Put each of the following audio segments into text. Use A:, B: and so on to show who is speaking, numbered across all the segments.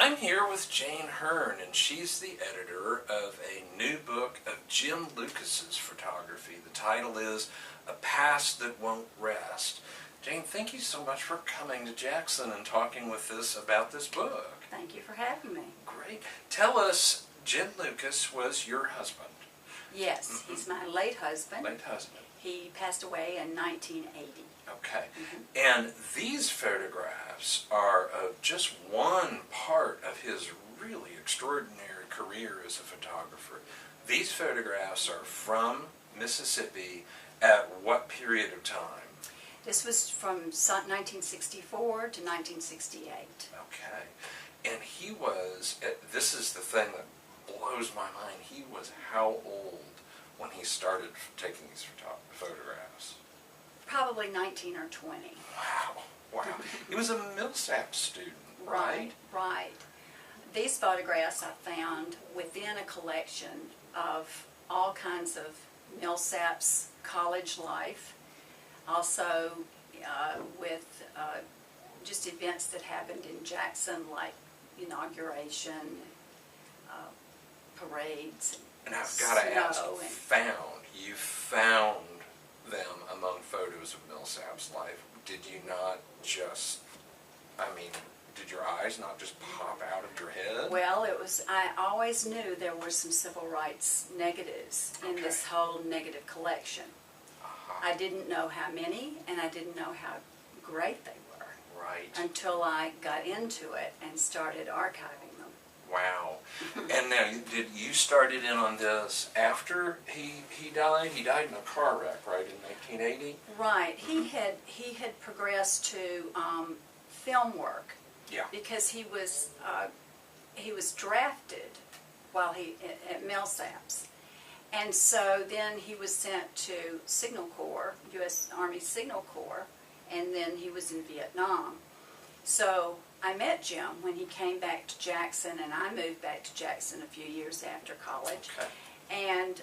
A: I'm here with Jane Hearn, and she's the editor of a new book of Jim Lucas's photography. The title is A Past That Won't Rest. Jane, thank you so much for coming to Jackson and talking with us about this book.
B: Thank you for having me.
A: Great. Tell us, Jim Lucas was your husband.
B: Yes, he's my late husband.
A: Late husband.
B: He passed away in 1980.
A: Okay. And these photographs are just one part of his really extraordinary career as a photographer. These photographs are from Mississippi at what period of time?
B: This was from 1964 to 1968.
A: Okay. And he was, this is the thing that blows my mind, he was how old when he started taking these photographs?
B: Probably 19 or 20.
A: Wow, wow. He was a Millsap student, right?
B: Right. These photographs I found within a collection of all kinds of Millsap's college life, also with just events that happened in Jackson, like inauguration, parades.
A: And I've got to ask, you found them among photos of Millsap's life. Did you not just, did your eyes not just pop out of your head?
B: Well, I always knew there were some civil rights negatives in this whole negative collection. I didn't know how many, and I didn't know how great they were.
A: Right.
B: Until I got into it and started archiving them.
A: Wow. And now, did you started in on this after he died? He died in a car wreck, right, in 1980?
B: Right. He had progressed to film work.
A: Yeah.
B: Because he was drafted while at Millsap's. And so then he was sent to Signal Corps, U.S. Army Signal Corps, and then he was in Vietnam. So I met Jim when he came back to Jackson, and I moved back to Jackson a few years after college.
A: Okay.
B: And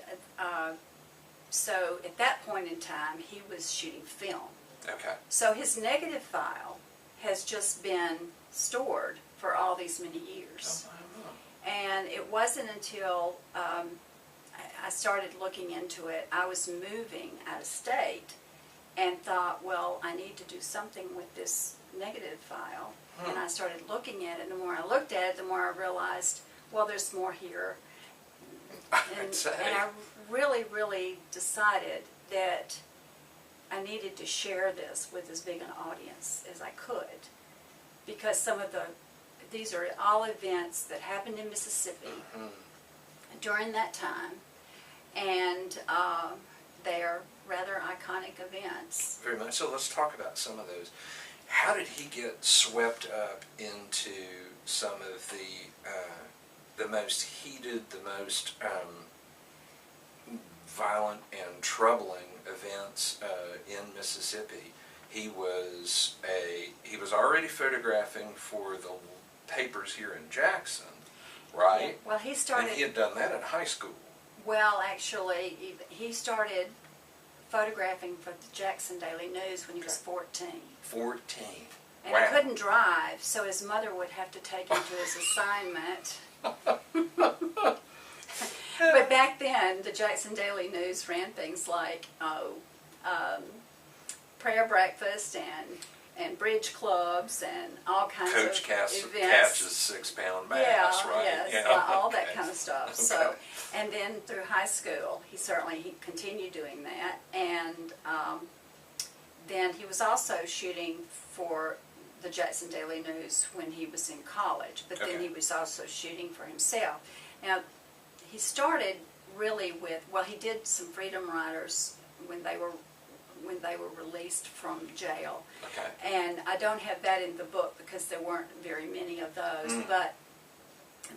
B: so at that point in time, he was shooting film.
A: Okay.
B: So his negative file has just been stored for all these many years. And it wasn't until I started looking into it, I was moving out of state and thought, well, I need to do something with this negative file. And I started looking at it, and the more I looked at it, the more I realized, well, there's more here. And I really, really decided that I needed to share this with as big an audience as I could, because these are all events that happened in Mississippi during that time, and they are rather iconic events.
A: Very much. So let's talk about some of those. How did he get swept up into some of the most heated, the most violent and troubling events in Mississippi? He was already photographing for the papers here in Jackson, right?
B: Yeah. Well, he started.
A: And he had done that in high school.
B: Well, actually, he started photographing for the Jackson Daily News when he was 14.
A: 14.
B: And
A: wow.
B: he couldn't drive, so his mother would have to take him to his assignment. But back then, the Jackson Daily News ran things like prayer breakfast and bridge clubs and all kinds of events.
A: Coach catches 6-pound bass, right?
B: Yes,
A: Yeah,
B: all that kind of stuff. So, and then through high school, he continued doing that, and then he was also shooting for the Jackson Daily News when he was in college. But then he was also shooting for himself. Now, he started really with, well, he did some Freedom Riders when they were released from jail.
A: Okay.
B: And I don't have that in the book because there weren't very many of those, but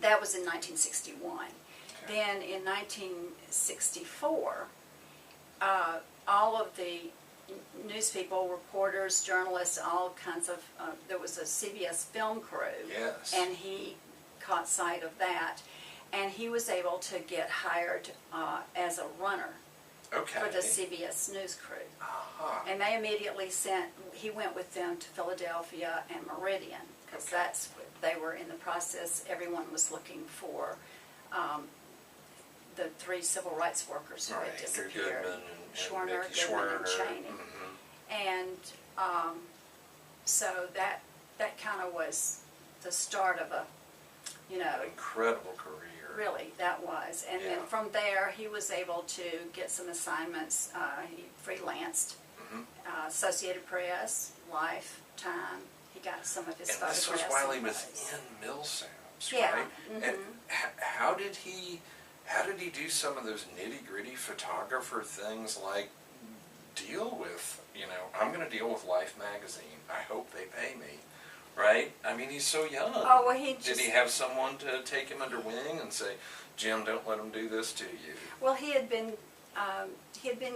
B: that was in 1961.
A: Okay.
B: Then in 1964, all of the news people, reporters, journalists, all kinds of, there was a CBS film crew.
A: Yes.
B: And he caught sight of that. And he was able to get hired as a runner for the CBS News crew. And they immediately he went with them to Philadelphia and Meridian, because that's they were in the process, everyone was looking for the 3 civil rights workers who had disappeared. Schwerner, Goodman, and Cheney. And so that kind of was the start of a,
A: incredible career.
B: Really, that was. And then from there, he was able to get some assignments. He freelanced, Associated Press, Lifetime. He got some of his photographs.
A: And this was while he was in Millsaps, right? And how did he do some of those nitty-gritty photographer things, like deal with, I'm going to deal with Life magazine. I hope they pay me. Right? I mean, he's so young.
B: Oh, well,
A: did he have someone to take him under wing and say, Jim, don't let him do this to you?
B: Well, he had been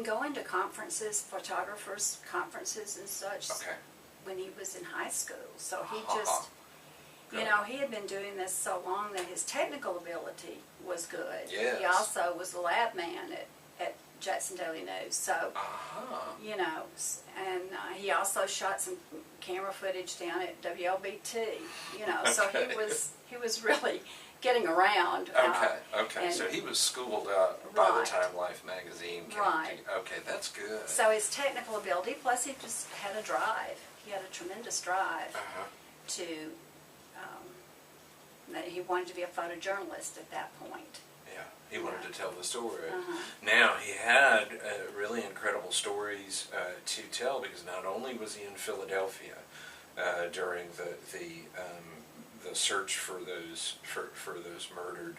B: going to conferences, photographers' conferences and such, when he was in high school. So he just, he had been doing this so long that his technical ability was good.
A: Yes.
B: He also was a lab man at Jackson Daily News. So, and he also shot some camera footage down at WLBT. So he was really getting around.
A: Okay. So he was schooled up by the time Life magazine came.
B: Right.
A: Okay, that's good.
B: So his technical ability, plus he just had a drive. He had a tremendous drive to. He wanted to be a photojournalist at that point.
A: He wanted to tell the story. Now, he had really incredible stories to tell, because not only was he in Philadelphia during the search for those murdered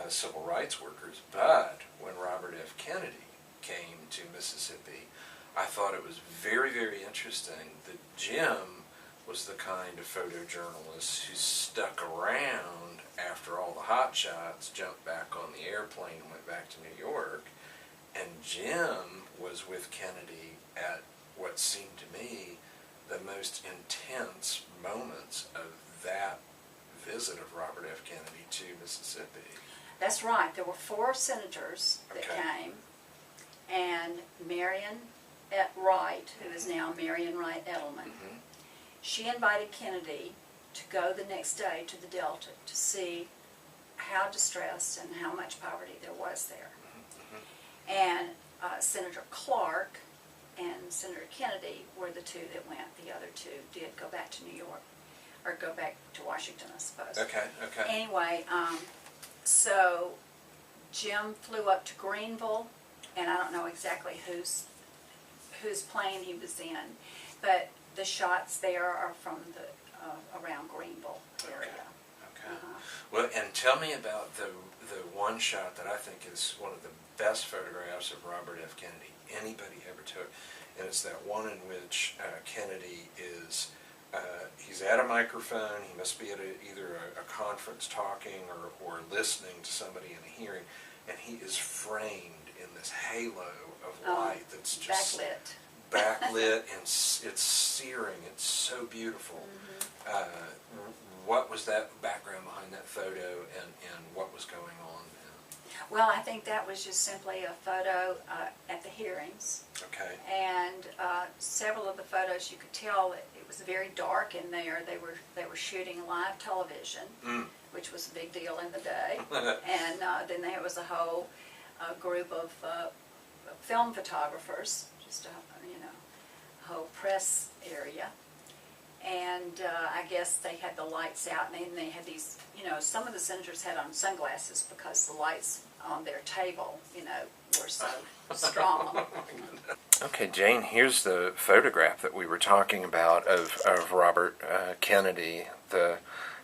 A: civil rights workers, but when Robert F. Kennedy came to Mississippi, I thought it was very, very interesting that Jim was the kind of photojournalist who stuck around after all the hot shots, jumped back on the airplane and went back to New York. And Jim was with Kennedy at what seemed to me the most intense moments of that visit of Robert F. Kennedy to Mississippi.
B: That's right. There were 4 senators that came, and Marion Wright, who is now Marion Wright Edelman, she invited Kennedy to go the next day to the Delta to see how distressed and how much poverty there was there. And Senator Clark and Senator Kennedy were the 2 that went. The other 2 did go back to New York, or go back to Washington, I suppose.
A: Okay.
B: Anyway, so Jim flew up to Greenville, and I don't know exactly whose plane he was in, but the shots there are from the around Greenville area.
A: Okay. Well, and tell me about the one shot that I think is one of the best photographs of Robert F. Kennedy anybody ever took, and it's that one in which Kennedy is, he's at a microphone, he must be at either a conference talking or listening to somebody in a hearing, and he is framed in this halo of light that's just backlit, and it's searing. It's so beautiful. What was that background behind that photo, and what was going on?
B: Well, I think that was just simply a photo at the hearings.
A: Okay.
B: And several of the photos, you could tell that it was very dark in there. They were shooting live television, which was a big deal in the day. And then there was a whole group of film photographers, just a whole press area. And I guess they had the lights out, and then they had these, some of the senators had on sunglasses because the lights on their table, were so strong.
A: Okay, Jane, here's the photograph that we were talking about of Robert Kennedy, the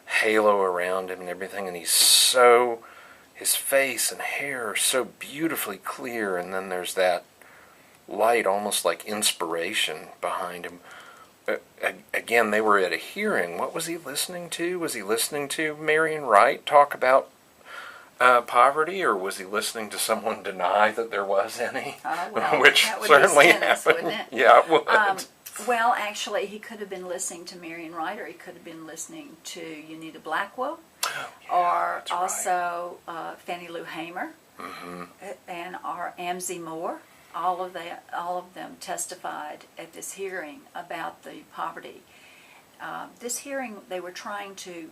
A: halo around him and everything, and his face and hair are so beautifully clear, and then there's that light, almost like inspiration behind him. Again, they were at a hearing. What was he listening to? Was he listening to Marion Wright talk about poverty, or was he listening to someone deny that there was any?
B: Well,
A: which
B: that would
A: certainly
B: be sentence,
A: happened.
B: wouldn't it?
A: Yeah, it would.
B: Well, actually, he could have been listening to Marion Wright, or he could have been listening to Unita Blackwell, or also Fannie Lou Hamer, and or Amzie Moore. All of them testified at this hearing about the poverty. This hearing, they were trying to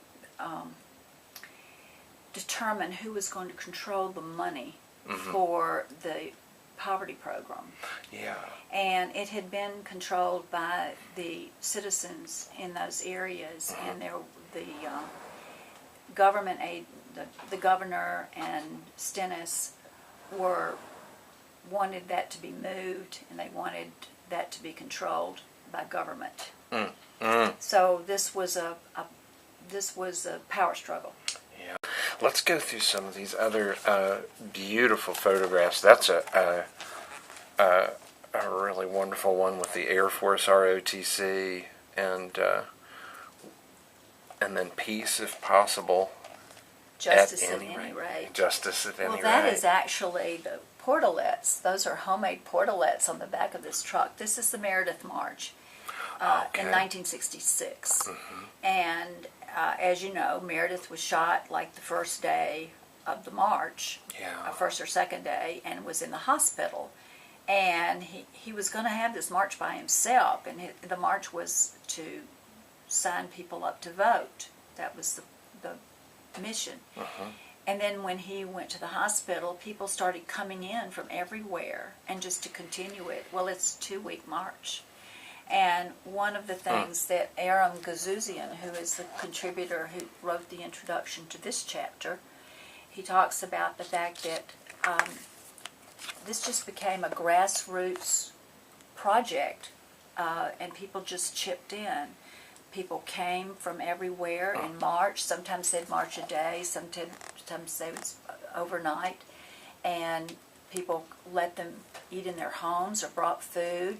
B: determine who was going to control the money for the poverty program.
A: Yeah.
B: And it had been controlled by the citizens in those areas, and the government aid, the governor and Stennis wanted that to be moved, and they wanted that to be controlled by government. So this was a power struggle.
A: Yeah. Let's go through some of these other beautiful photographs. That's a really wonderful one with the Air Force ROTC and then peace if possible.
B: Justice at any rate.
A: Justice at any rate.
B: Well, that is actually the portalets. Those are homemade portalets on the back of this truck. This is the Meredith March in 1966. And as you know, Meredith was shot like the first day of the march, first or second day, and was in the hospital. And he was going to have this march by himself, and the march was to sign people up to vote. That was the mission. And then when he went to the hospital, people started coming in from everywhere, and just to continue it, well, it's a 2-week march. And one of the things that Aram Gazouzian, who is the contributor who wrote the introduction to this chapter, he talks about the fact that this just became a grassroots project, and people just chipped in. People came from everywhere and marched. Sometimes they'd march a day, sometimes they would overnight, and people let them eat in their homes or brought food.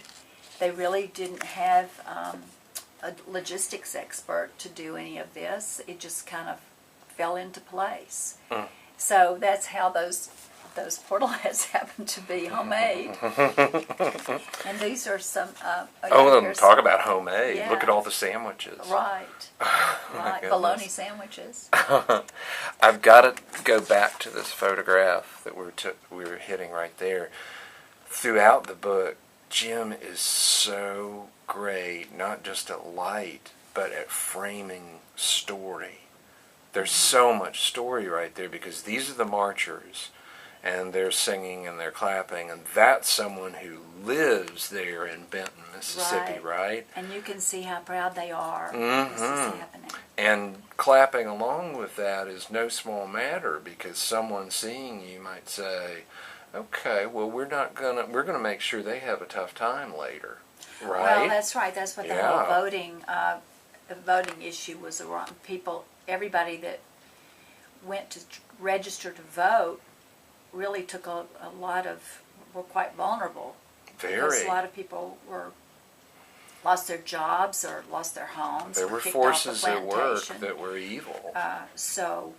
B: They really didn't have a logistics expert to do any of this. It just kind of fell into place. So that's how those portalets happen to be homemade. And these are some...
A: talk about homemade.
B: Yeah.
A: Look at all the sandwiches.
B: Right. Right. Bologna sandwiches.
A: I've got to go back to this photograph that we were hitting right there. Throughout the book, Jim is so great, not just at light, but at framing story. There's so much story right there, because these are the marchers, and they're singing and they're clapping, and that's someone who lives there in Benton, Mississippi, right?
B: And you can see how proud they are this is happening.
A: And clapping along with that is no small matter, because someone seeing you might say, okay, well, we're gonna make sure they have a tough time later, right?
B: Well, that's right. That's what the whole voting issue was around. Everybody that went to register to vote really took were quite vulnerable.
A: Very.
B: Because a lot of people lost their jobs or lost their homes.
A: There were forces at work that were evil.
B: So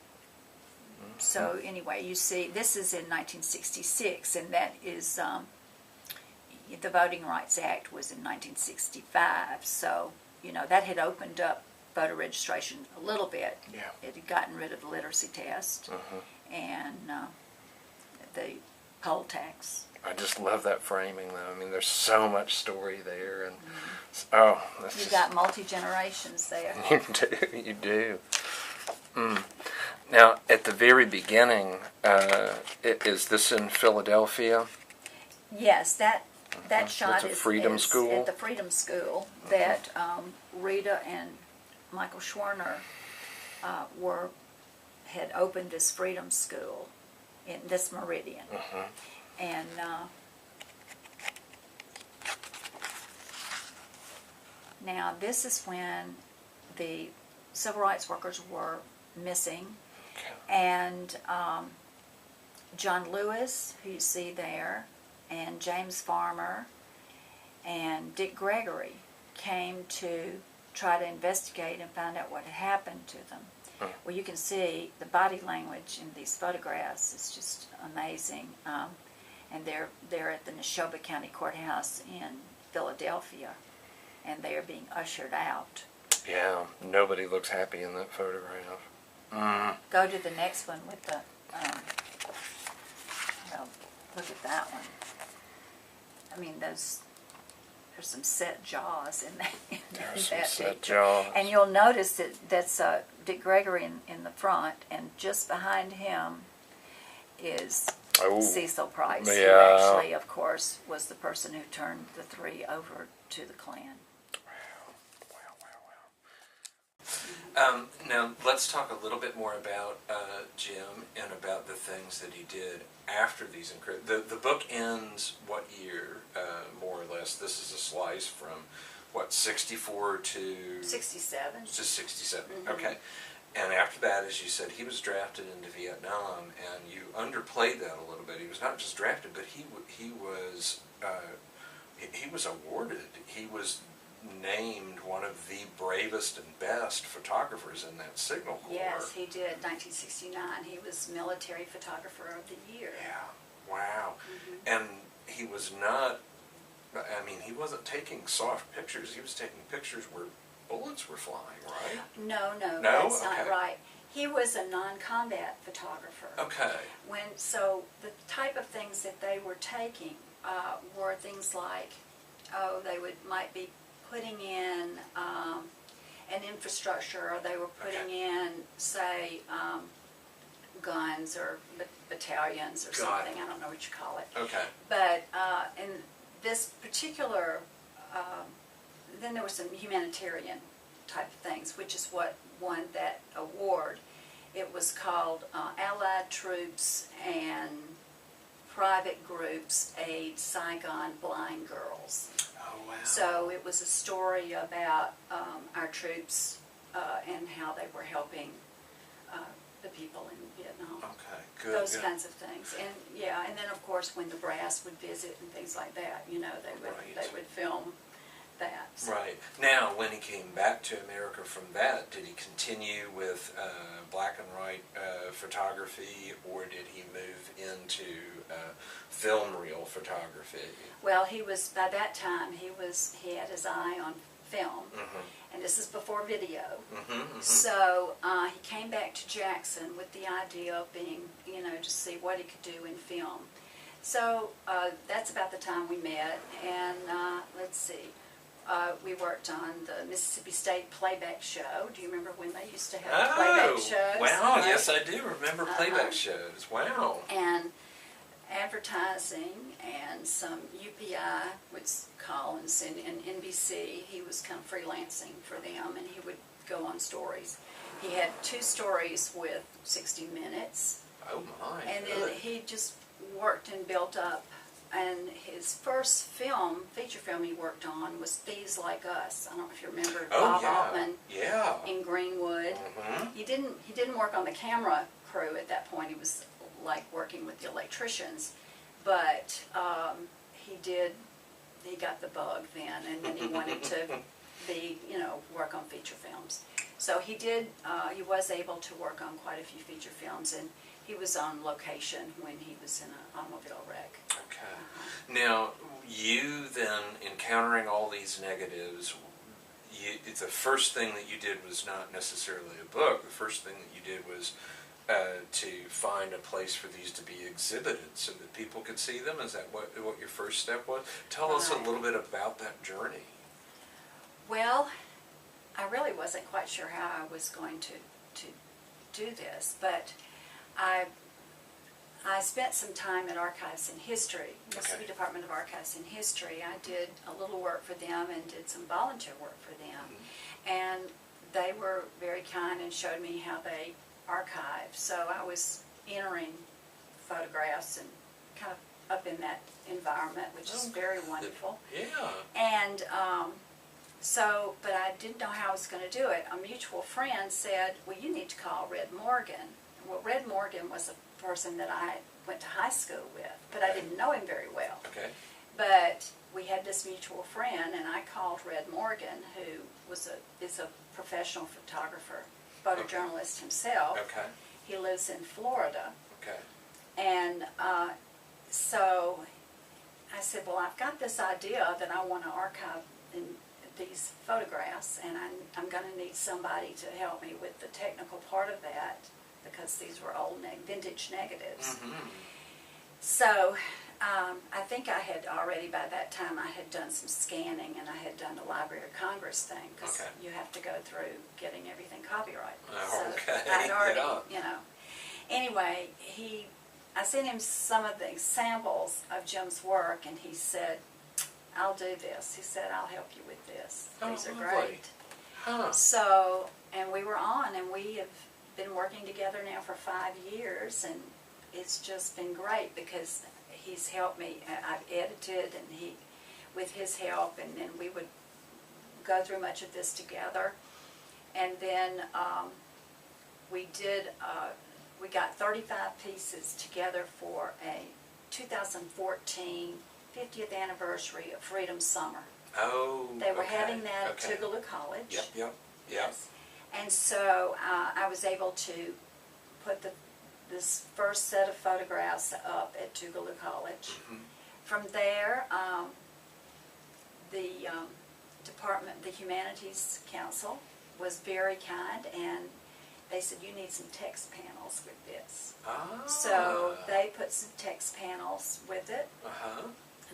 B: anyway, you see, this is in 1966, and that is, the Voting Rights Act was in 1965, so, that had opened up voter registration a little bit.
A: Yeah.
B: It had gotten rid of the literacy test and the poll tax.
A: I just love that framing, though. I mean, there's so much story there, and
B: You've got multi-generations there.
A: You do. Now, at the very beginning, is this in Philadelphia?
B: Yes, that shot
A: That's
B: is
A: Freedom School?
B: at the Freedom School that Rita and Michael Schwerner had opened this Freedom School in this Meridian. And now this is when the civil rights workers were missing, and John Lewis, who you see there, and James Farmer, and Dick Gregory came to try to investigate and find out what had happened to them. Well, you can see the body language in these photographs is just amazing. And they're at the Neshoba County Courthouse in Philadelphia, and they are being ushered out.
A: Yeah, nobody looks happy in that photograph.
B: Go to the next one with the, look at that one. I mean, there's some set jaws in that.
A: There's some set jaws.
B: And you'll notice that Dick Gregory in the front, and just behind him is Cecil Price, who actually, of course, was the person who turned the three over to the Klan.
A: Now, let's talk a little bit more about Jim and about the things that he did after these. The book ends what year, more or less? This is a slice from, what, 64 to...
B: 67.
A: To 67, okay. And after that, as you said, he was drafted into Vietnam, and you underplayed that a little bit. He was not just drafted, but he was awarded. He was named one of the bravest and best photographers in that Signal Corps.
B: Yes, he did. 1969. He was Military Photographer of the Year.
A: Yeah, wow. And he was not, I mean, he wasn't taking soft pictures. He was taking pictures where bullets were flying, right?
B: No, that's
A: Okay.
B: not right. He was a non-combat photographer.
A: Okay.
B: So the type of things that they were taking were things like, might be putting in an infrastructure, or they were putting in, say, guns or battalions or something. I don't know what you call it.
A: Okay.
B: But in this particular, then there were some humanitarian type of things, which is what won that award. It was called Allied Troops and Private Groups Aid Saigon Blind Girls.
A: Oh, wow.
B: So it was a story about our troops and how they were helping the people in Vietnam.
A: Okay, good.
B: Those kinds of things. And yeah, and then of course when the brass would visit and things like that, you know, they would film that. So.
A: Right. Now, when he came back to America from that, did he continue with black and white photography, or did he move into film reel photography?
B: Well, he was, by that time, he had his eye on film, and this is before video. So he came back to Jackson with the idea of being, you know, to see what he could do in film. So that's about the time we met, and let's see. We worked on the Mississippi State playback show. Do you remember when they used to have playback shows?
A: Wow, yes I do remember playback shows. Wow.
B: And advertising, and some UPI would call and send, and NBC, he was kind of freelancing for them, and he would go on stories. He had 2 stories with 60 Minutes.
A: Oh my.
B: And then he just worked and built up. And his first film, feature film he worked on, was Thieves Like Us. I don't know if you remember Bob Altman in Greenwood. He didn't work on the camera crew at that point. He was like working with the electricians, but he got the bug then, and then he wanted to work on feature films. So he was able to work on quite a few feature films, and he was on location when he was in an automobile wreck.
A: Okay. Now, you then, encountering all these negatives, the first thing that you did was not necessarily a book. The first thing that you did was to find a place for these to be exhibited so that people could see them. Is that what your first step was? Tell us a little bit about that journey.
B: Well, I really wasn't quite sure how I was going to do this, but I spent some time at Archives and History, Mississippi Department of Archives and History. I did a little work for them and did some volunteer work for them. And they were very kind and showed me how they archive. So I was entering photographs and kind of up in that environment, which is very wonderful.
A: Yeah.
B: And but I didn't know how I was going to do it. A mutual friend said, well, you need to call Red Morgan. Well, Red Morgan was a person that I went to high school with, but I didn't know him very well.
A: Okay.
B: But we had this mutual friend, and I called Red Morgan, who is a professional photographer, photojournalist himself.
A: Okay.
B: He lives in Florida.
A: Okay.
B: And so I said, well, I've got this idea that I want to archive these photographs, and I'm going to need somebody to help me with the technical part of that, because these were old vintage negatives. So I think I had already, by that time, I had done some scanning, and I had done the Library of Congress thing, because
A: Okay.
B: you have to go through getting everything copyrighted.
A: Okay,
B: So I'd already,
A: yeah.
B: Anyway, I sent him some of the samples of Jim's work, and he said, I'll do this. He said, I'll help you with this. These are
A: lovely.
B: great.
A: Huh.
B: So, and we were on, and we have been working together now for 5 years, and it's just been great because he's helped me. I've edited, and with his help, and then we would go through much of this together. And then we got 35 pieces together for a 2014 50th anniversary of Freedom Summer.
A: Oh,
B: They were
A: okay.
B: having that
A: Okay.
B: at Tougaloo College.
A: Yep.
B: Yes. And so I was able to put this first set of photographs up at Tougaloo College.
A: Mm-hmm.
B: From there, the the Humanities Council was very kind, and they said, you need some text panels with this.
A: Ah.
B: So they put some text panels with it.
A: Uh-huh.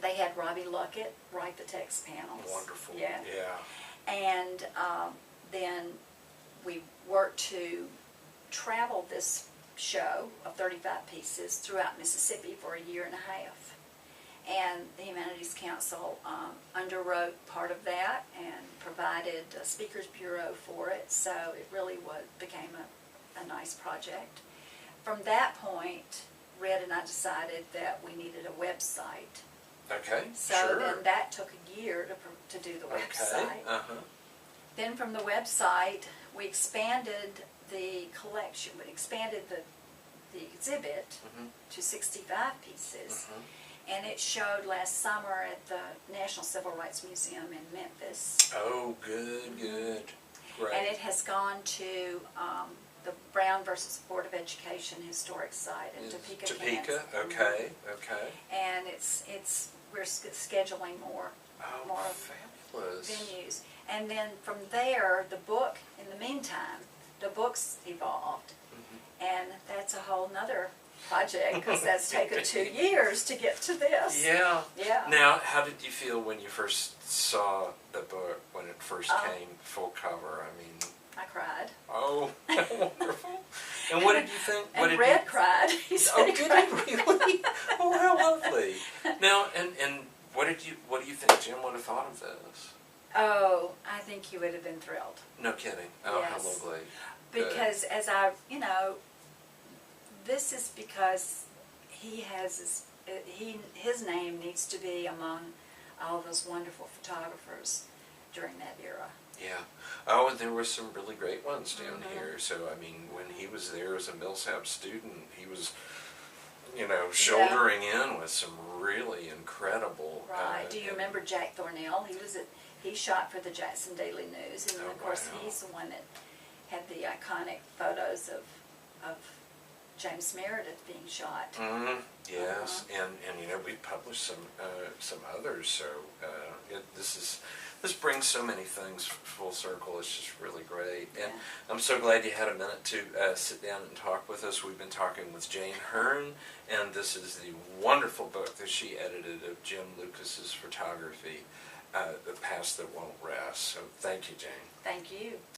B: They had Robbie Luckett write the text panels.
A: Wonderful.
B: Yeah.
A: Yeah.
B: And then we worked to travel this show of 35 pieces throughout Mississippi for a year and a half. And the Humanities Council underwrote part of that and provided a speakers bureau for it, so it really became a nice project. From that point, Red and I decided that we needed a website.
A: Okay,
B: So
A: sure.
B: then that took a year to do the website.
A: Okay, uh-huh.
B: Then from the website, we expanded the collection, we expanded the exhibit
A: Mm-hmm.
B: to 65 pieces.
A: Mm-hmm.
B: And it showed last summer at the National Civil Rights Museum in Memphis.
A: Oh, good. Great.
B: And it has gone to the Brown versus Board of Education historic site in Topeka, Kansas.
A: Okay.
B: And we're scheduling more
A: Oh,
B: of
A: fabulous.
B: venues. And then from there, the book, in the meantime, the book's evolved.
A: Mm-hmm.
B: And that's a whole nother project, because that's taken 2 years to get to this.
A: Yeah.
B: Yeah.
A: Now, how did you feel when you first saw the book, when it first
B: Oh.
A: came full cover? I mean,
B: I cried.
A: oh, wonderful. And what did you think? What
B: And
A: did
B: Red
A: you,
B: cried. He said
A: Oh,
B: he
A: did
B: cried.
A: he really? Oh, how lovely. Now, and what do you think Jim would have thought of this?
B: Oh, I think he would have been thrilled.
A: No kidding. Oh,
B: Yes.
A: how lovely. Good.
B: Because this is because he has his name needs to be among all those wonderful photographers during that era.
A: Yeah. Oh, and there were some really great ones down
B: Mm-hmm.
A: here. So, I mean, when he was there as a Millsap student, he was, shouldering in with some really incredible.
B: Right. Do you remember Jack Thornell? He shot for the Jackson Daily News, and then,
A: Oh,
B: of course,
A: wow.
B: he's the one that had the iconic photos of James Meredith being shot.
A: Mm, yes,
B: Uh-huh.
A: and we published some others. So this brings so many things full circle. It's just really great, and
B: Yeah.
A: I'm so glad you had a minute to sit down and talk with us. We've been talking with Jane Hearn, and this is the wonderful book that she edited of Jim Lucas's photography, The Past That Won't Rest. So thank you, Jane.
B: Thank you.